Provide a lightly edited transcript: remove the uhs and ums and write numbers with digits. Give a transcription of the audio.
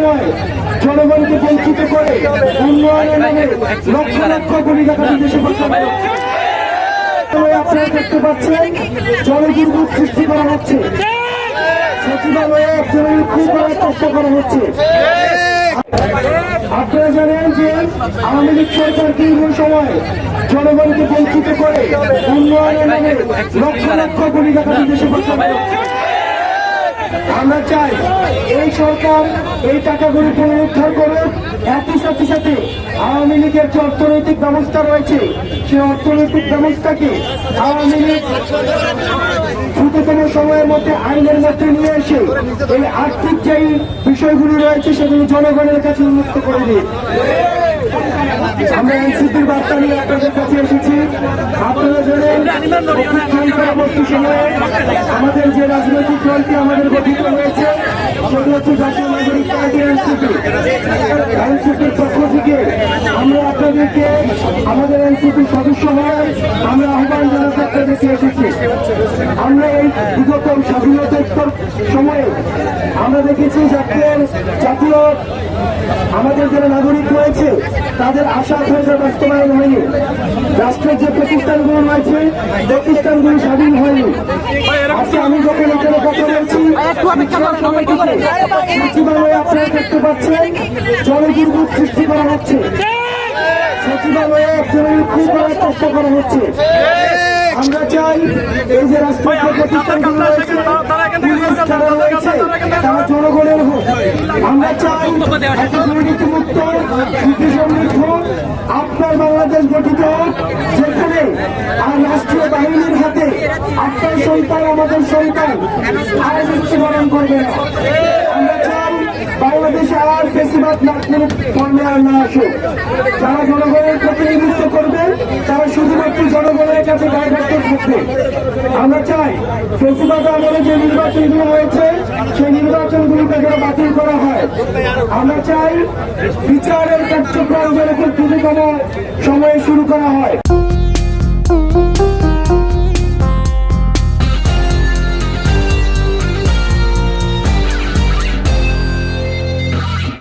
সময় জনগণকে বঞ্চিত করে উন্নয়নের নামে লক্ষ লক্ষ কোটি টাকা বিদেশে পাঠানো হচ্ছে। আপনারা দেখতে পাচ্ছেন জনদুর্ভোগ সৃষ্টি করা হচ্ছে, সচিবালয়ে জরুরি খুব করার চেষ্টা করা হচ্ছে। আপনারা জানেন যে আওয়ামী লীগ সরকার দীর্ঘ সময় জনগণকে বঞ্চিত করে উন্নয়নের নামে লক্ষ লক্ষ কোটি টাকা বিদেশে পাঠানো হচ্ছে। আমরা চাই এই সরকার এই টাকাগুলি পুনরুদ্ধার করুক, একই সাথে সাথে আওয়ামী লীগের যে অর্থনৈতিক ব্যবস্থা রয়েছে সেই অর্থনৈতিক ব্যবস্থাকে আওয়ামী লীগ দ্রুততম সময়ের মধ্যে আইনের মধ্যে নিয়ে এসে এই আর্থিক যেই বিষয়গুলি রয়েছে সেগুলি জনগণের কাছে উন্মুক্ত করে দিই। আমরা এনসিপির বার্তা নিয়ে আপনাদের কাছে এসেছি। আপনারা জানেন পরবর্তী সময়ে আমাদের যে রাজনৈতিক দলটি আমাদের গঠিত হয়েছে সেটি হচ্ছে জাতীয় নাগরিক পার্টি এনসিপি। এনসিপির পক্ষ থেকে আমরা আপনাদেরকে আমাদের এনসিপির সদস্য হয়ে আমরা আহ্বান জানাতে আপনাদেরকে এসেছি। আমরা এই বিগত স্বাধীনতার সময়ে আমরা দেখেছি জাতীয় আমাদের যারা নাগরিক রয়েছে তাদের আশা আকাঙ্ক্ষা বাস্তবায়ন হয়নি। রাষ্ট্রের যে প্রতিষ্ঠানগুলো রয়েছে প্রতিষ্ঠানগুলো স্বাধীন হয়নি। আজকে আমি যখন এখানে কথা বলছি সচিবালয়ে আপনারা দেখতে পাচ্ছেন জনদুর্ভোগ সৃষ্টি করা হচ্ছে, সচিবালয়ে জরুরি খুব করার চেষ্টা করা হচ্ছে। আমরা চাই এই যে রাষ্ট্রীয় প্রতিষ্ঠানগুলো রয়েছে তারা জনগণের হোক। আমরা চাই একটা দুর্নীতিমুক্ত নীতি সমৃদ্ধ আপনার বাংলাদেশ গঠিত হোক, যেখানে আর রাষ্ট্রীয় বাহিনীর হাতে আপনার সন্তান আমাদের সন্তান আর মৃত্যুবরণ করবে না। আমরা চাই বাংলাদেশে আর বেশিরভাগ নাটকের ফর্মে আর না আসুক। যারা জনগণের প্রতিনিধিত্ব করবে তারা শুধুমাত্র জনগণের কাছে দায়বদ্ধ থাকবে। আমরা চাই বেশিরভাগ আমলে যে নির্বাচনগুলো হয়েছে সেই নির্বাচনগুলিকে যেন বাতিল করা হয়। আমরা চাই বিচারের কার্যক্রম যেন খুব দ্রুততম সময়ে শুরু করা হয়।